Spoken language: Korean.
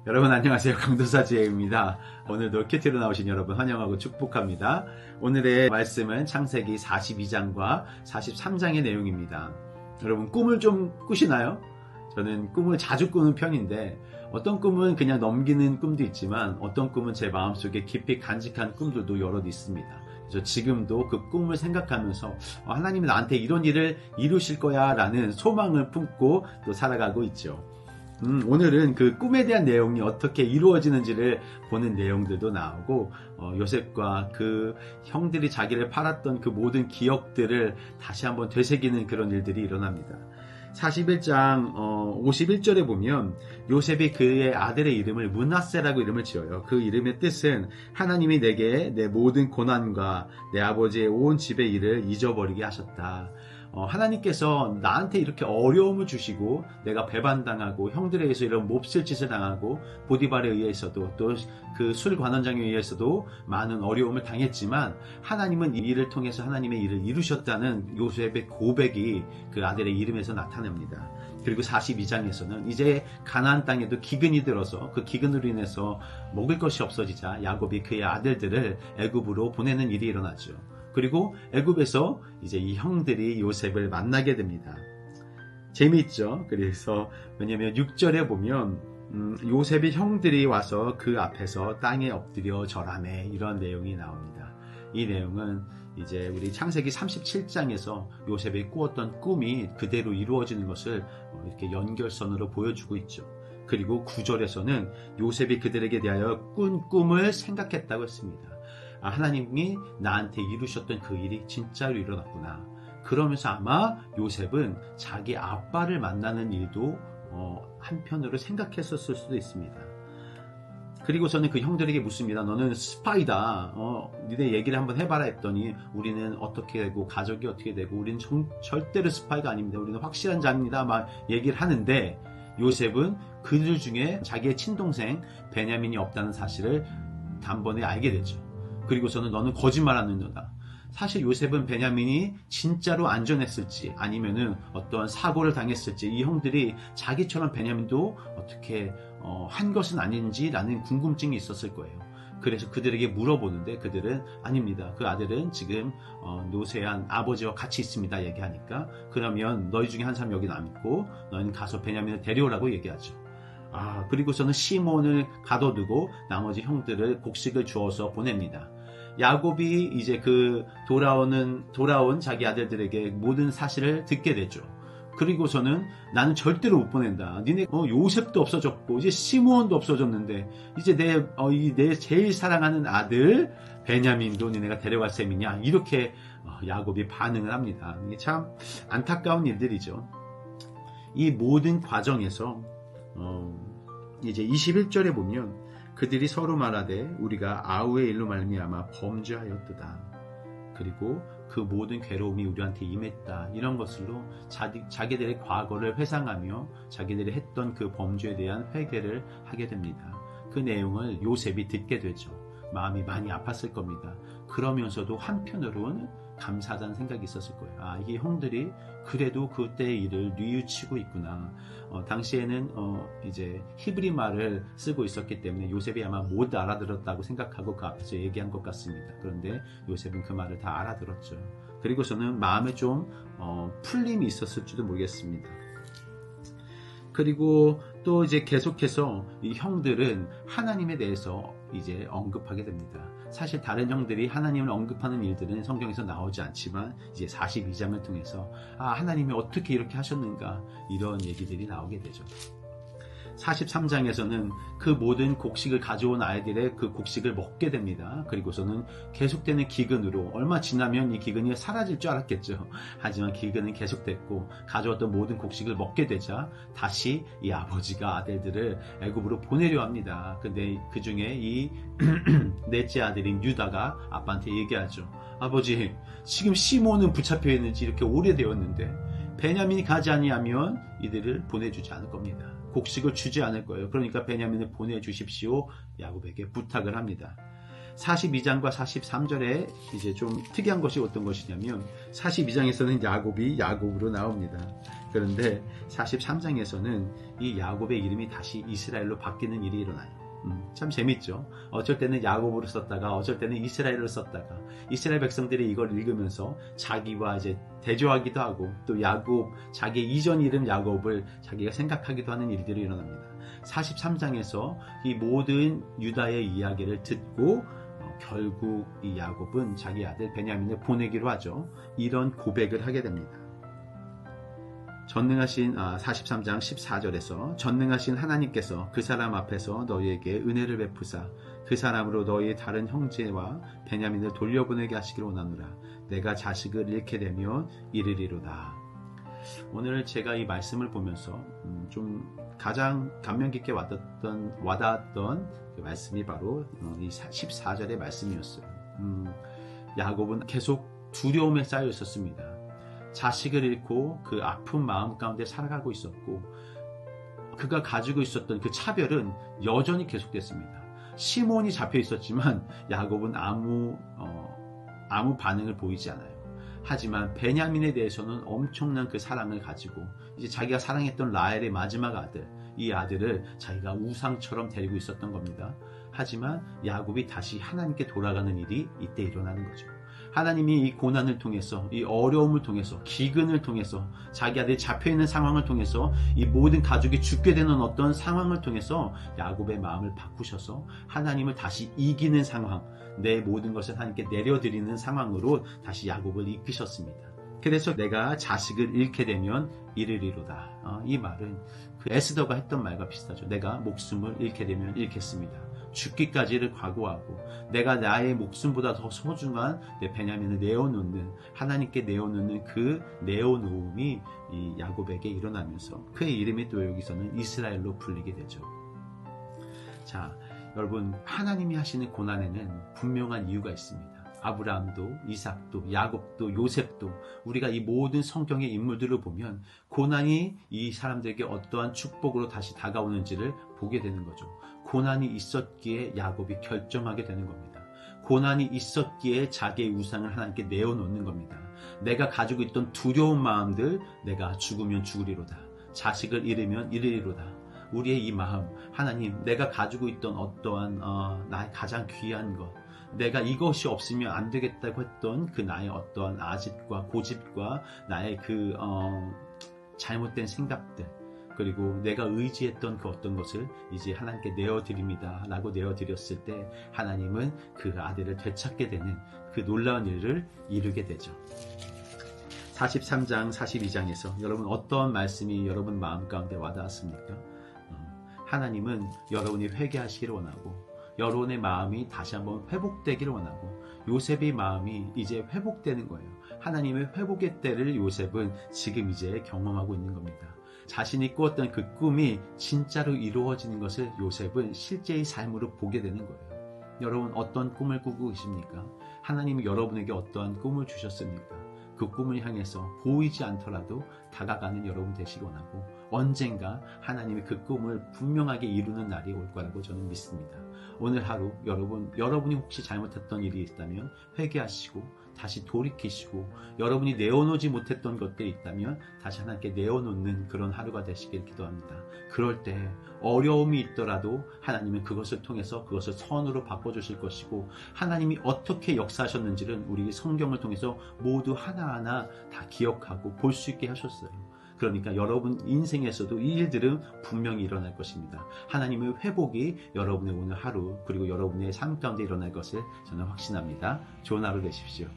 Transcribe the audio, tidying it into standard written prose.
여러분 안녕하세요. 강도사 지혜입니다. 오늘도 큐티로 나오신 여러분 환영하고 축복합니다. 오늘의 말씀은 창세기 42장과 43장의 내용입니다. 여러분 꿈을 좀 꾸시나요? 저는 꿈을 자주 꾸는 편인데 어떤 꿈은 그냥 넘기는 꿈도 있지만 어떤 꿈은 제 마음속에 깊이 간직한 꿈들도 여럿 있습니다. 그래서 지금도 그 꿈을 생각하면서 하나님이 나한테 이런 일을 이루실 거야 라는 소망을 품고 또 살아가고 있죠. 오늘은 그 꿈에 대한 내용이 어떻게 이루어지는지를 보는 내용들도 나오고 요셉과 그 형들이 자기를 팔았던 그 모든 기억들을 다시 한번 되새기는 그런 일들이 일어납니다. 41장 51절에 보면 요셉이 그의 아들의 이름을 므낫세라고 이름을 지어요. 그 이름의 뜻은 하나님이 내게 내 모든 고난과 내 아버지의 온 집의 일을 잊어버리게 하셨다. 하나님께서 나한테 이렇게 어려움을 주시고 내가 배반당하고 형들에 의해서 이런 몹쓸 짓을 당하고 보디발에 의해서도 또 그 술 관원장에 의해서도 많은 어려움을 당했지만 하나님은 이 일을 통해서 하나님의 일을 이루셨다는 요셉의 고백이 그 아들의 이름에서 나타납니다. 그리고 42장에서는 이제 가나안 땅에도 기근이 들어서 그 기근으로 인해서 먹을 것이 없어지자 야곱이 그의 아들들을 애굽으로 보내는 일이 일어나죠. 그리고 애굽에서 이제 이 형들이 요셉을 만나게 됩니다. 재미있죠? 그래서 왜냐면 6절에 보면 요셉의 형들이 와서 그 앞에서 땅에 엎드려 절하매 이런 내용이 나옵니다. 이 내용은 이제 우리 창세기 37장에서 요셉이 꾸었던 꿈이 그대로 이루어지는 것을 이렇게 연결선으로 보여주고 있죠. 그리고 9절에서는 요셉이 그들에게 대하여 꾼 꿈을 생각했다고 했습니다. 하나님이 나한테 이루셨던 그 일이 진짜로 일어났구나. 그러면서 아마 요셉은 자기 아빠를 만나는 일도 한편으로 생각했었을 수도 있습니다. 그리고 저는 그 형들에게 묻습니다. 너는 스파이다. 니네 얘기를 한번 해봐라 했더니 우리는 어떻게 되고 가족이 어떻게 되고 우리는 절대로 스파이가 아닙니다. 우리는 확실한 자입니다. 막 얘기를 하는데 요셉은 그들 중에 자기의 친동생 베냐민이 없다는 사실을 단번에 알게 되죠. 그리고서는 너는 거짓말하는 너다. 사실 요셉은 베냐민이 진짜로 안전했을지 아니면은 어떤 사고를 당했을지 이 형들이 자기처럼 베냐민도 어떻게 한 것은 아닌지라는 궁금증이 있었을 거예요. 그래서 그들에게 물어보는데 그들은 아닙니다. 그 아들은 지금 노쇠한 아버지와 같이 있습니다. 얘기하니까 그러면 너희 중에 한 사람 여기 남고 너희는 가서 베냐민을 데려오라고 얘기하죠. 그리고서는 시몬을 가둬두고 나머지 형들을 곡식을 주어서 보냅니다. 야곱이 이제 그 돌아온 자기 아들들에게 모든 사실을 듣게 되죠. 그리고서는 나는 절대로 못 보낸다. 니네 요셉도 없어졌고 이제 시몬도 없어졌는데 이제 내 제일 사랑하는 아들 베냐민도 니네가 데려갈 셈이냐 이렇게 야곱이 반응을 합니다. 이게 참 안타까운 일들이죠. 이 모든 과정에서 이제 21절에 보면 그들이 서로 말하되 우리가 아우의 일로 말미암아 범죄하였도다. 그리고 그 모든 괴로움이 우리한테 임했다. 이런 것으로 자기들의 과거를 회상하며 자기들이 했던 그 범죄에 대한 회개를 하게 됩니다. 그 내용을 요셉이 듣게 되죠. 마음이 많이 아팠을 겁니다. 그러면서도 한편으로는 감사하다는 생각이 있었을 거예요. 이게 형들이 그래도 그때의 일을 뉘우치고 있구나. 당시에는 이제 히브리 말을 쓰고 있었기 때문에 요셉이 아마 못 알아들었다고 생각하고 그 앞에서 얘기한 것 같습니다. 그런데 요셉은 그 말을 다 알아들었죠. 그리고서는 마음에 좀 풀림이 있었을지도 모르겠습니다. 그리고 또 이제 계속해서 이 형들은 하나님에 대해서 이제 언급하게 됩니다. 사실 다른 형들이 하나님을 언급하는 일들은 성경에서 나오지 않지만 이제 42장을 통해서 하나님이 어떻게 이렇게 하셨는가 이런 얘기들이 나오게 되죠. 43장에서는 그 모든 곡식을 가져온 아이들의 그 곡식을 먹게 됩니다. 그리고서는 계속되는 기근으로 얼마 지나면 이 기근이 사라질 줄 알았겠죠. 하지만 기근은 계속됐고 가져왔던 모든 곡식을 먹게 되자 다시 이 아버지가 아들들을 애굽으로 보내려 합니다. 근데 그 중에 이 넷째 아들인 유다가 아빠한테 얘기하죠. 아버지, 지금 시몬은 붙잡혀 있는지 이렇게 오래되었는데 베냐민이 가지 아니하면 이들을 보내주지 않을 겁니다. 곡식을 주지 않을 거예요. 그러니까 베냐민을 보내주십시오. 야곱에게 부탁을 합니다. 42장과 43절에 이제 좀 특이한 것이 어떤 것이냐면 42장에서는 야곱이 야곱으로 나옵니다. 그런데 43장에서는 이 야곱의 이름이 다시 이스라엘로 바뀌는 일이 일어나요. 참 재밌죠. 어쩔 때는 야곱으로 썼다가 어쩔 때는 이스라엘로 썼다가 이스라엘 백성들이 이걸 읽으면서 자기와 이제 대조하기도 하고 또 야곱, 자기의 이전 이름 야곱을 자기가 생각하기도 하는 일들이 일어납니다. 43장에서 이 모든 유다의 이야기를 듣고 결국 이 야곱은 자기 아들 베냐민을 보내기로 하죠. 이런 고백을 하게 됩니다. 43장 14절에서 전능하신 하나님께서 그 사람 앞에서 너희에게 은혜를 베푸사 그 사람으로 너희의 다른 형제와 베냐민을 돌려보내게 하시기를 원하노라. 내가 자식을 잃게 되면 이르리로다. 오늘 제가 이 말씀을 보면서 좀 가장 감명 깊게 와닿았던 그 말씀이 바로 이 14절의 말씀이었어요. 야곱은 계속 두려움에 쌓여 있었습니다. 자식을 잃고 그 아픈 마음 가운데 살아가고 있었고 그가 가지고 있었던 그 차별은 여전히 계속됐습니다. 시몬이 잡혀 있었지만 야곱은 아무 반응을 보이지 않아요. 하지만 베냐민에 대해서는 엄청난 그 사랑을 가지고 이제 자기가 사랑했던 라헬의 마지막 아들, 이 아들을 자기가 우상처럼 데리고 있었던 겁니다. 하지만 야곱이 다시 하나님께 돌아가는 일이 이때 일어나는 거죠. 하나님이 이 고난을 통해서, 이 어려움을 통해서, 기근을 통해서, 자기 아들이 잡혀있는 상황을 통해서, 이 모든 가족이 죽게 되는 어떤 상황을 통해서 야곱의 마음을 바꾸셔서 하나님을 다시 이기는 상황, 내 모든 것을 하나님께 내려드리는 상황으로 다시 야곱을 이끄셨습니다. 그래서 내가 자식을 잃게 되면 이르리로다. 이 말은 그 에스더가 했던 말과 비슷하죠. 내가 목숨을 잃게 되면 잃겠습니다. 죽기까지를 각오하고 내가 나의 목숨보다 더 소중한 내 베냐민을 내어놓는, 하나님께 내어놓는 그 내어놓음이 이 야곱에게 일어나면서 그의 이름이 또 여기서는 이스라엘로 불리게 되죠. 자, 여러분, 하나님이 하시는 고난에는 분명한 이유가 있습니다. 아브라함도, 이삭도, 야곱도, 요셉도 우리가 이 모든 성경의 인물들을 보면 고난이 이 사람들에게 어떠한 축복으로 다시 다가오는지를 보게 되는 거죠. 고난이 있었기에 야곱이 결정하게 되는 겁니다. 고난이 있었기에 자기의 우상을 하나님께 내어놓는 겁니다. 내가 가지고 있던 두려운 마음들, 내가 죽으면 죽으리로다. 자식을 잃으면 잃으리로다. 우리의 이 마음, 하나님, 내가 가지고 있던 어떠한 나의 가장 귀한 것, 내가 이것이 없으면 안 되겠다고 했던 그 나의 어떠한 아집과 고집과 나의 그 잘못된 생각들, 그리고 내가 의지했던 그 어떤 것을 이제 하나님께 내어드립니다 라고 내어드렸을 때 하나님은 그 아들을 되찾게 되는 그 놀라운 일을 이루게 되죠. 43장 42장에서 여러분 어떤 말씀이 여러분 마음 가운데 와닿았습니까? 하나님은 여러분이 회개하시기를 원하고 여러분의 마음이 다시 한번 회복되기를 원하고 요셉의 마음이 이제 회복되는 거예요. 하나님의 회복의 때를 요셉은 지금 이제 경험하고 있는 겁니다. 자신이 꾸었던 그 꿈이 진짜로 이루어지는 것을 요셉은 실제의 삶으로 보게 되는 거예요. 여러분 어떤 꿈을 꾸고 계십니까? 하나님이 여러분에게 어떠한 꿈을 주셨습니까? 그 꿈을 향해서 보이지 않더라도 다가가는 여러분 되시기 원하고 언젠가 하나님이 그 꿈을 분명하게 이루는 날이 올 거라고 저는 믿습니다. 오늘 하루 여러분이 혹시 잘못했던 일이 있다면 회개하시고 다시 돌이키시고 여러분이 내어놓지 못했던 것들이 있다면 다시 하나님께 내어놓는 그런 하루가 되시길 기도합니다. 그럴 때 어려움이 있더라도 하나님은 그것을 통해서 그것을 선으로 바꿔주실 것이고 하나님이 어떻게 역사하셨는지는 우리 성경을 통해서 모두 하나하나 다 기억하고 볼 수 있게 하셨어요. 그러니까 여러분 인생에서도 이 일들은 분명히 일어날 것입니다. 하나님의 회복이 여러분의 오늘 하루 그리고 여러분의 삶 가운데 일어날 것을 저는 확신합니다. 좋은 하루 되십시오.